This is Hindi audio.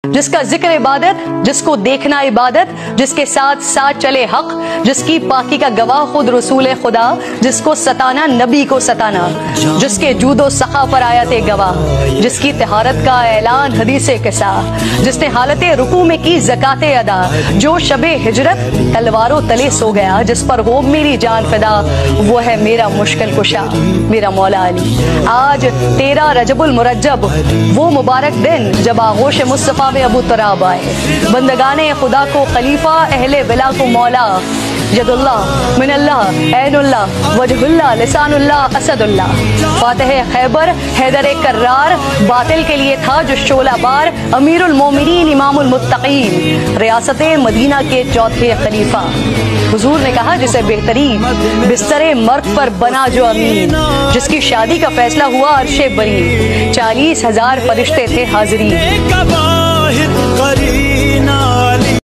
जिसका जिक्र इबादत, जिसको देखना इबादत, जिसके साथ साथ चले हक, जिसकी पाकी का गवाह खुद रसूल खुदा, जिसको सताना नबी को सताना, जिसके जूदो सखा पर आयत गवाह, जिसकी तहारत का ऐलान हदीसे किसा, जिसने हालत रुकू में की ज़काते अदा, जो शबे हिजरत तलवारों तले सो गया, जिस पर हो मेरी जान फिदा, वो है मेरा मुश्किल कुशा, मेरा मौला अली। आज 13 रजबुल मुरज्जब, वो मुबारक दिन जब आगोश मुस्तफ़ा में अबू तराब आए, बंदगाने खुदा को खलीफा, अहले विला को मौला, यदुल्लाह मिनल्लाह ऐनुल्लाह वजहुल्लाह लिसानुल्लाह असदुल्लाह, फातिह खैबर हैदर कर्रार, बातिल के लिए था जो शोला बार, अमीरुल मोमिनीन इमामुल मुत्तकीन, रियासत मदीना के चौथे खलीफा। हुजूर ने कहा जिसे बेहतरीन बिस्तरे मर्द पर बना जो अमीन, जिसकी शादी का फैसला हुआ अर्शे बरी, 40,000 फरिश्ते थे हाजिरीन।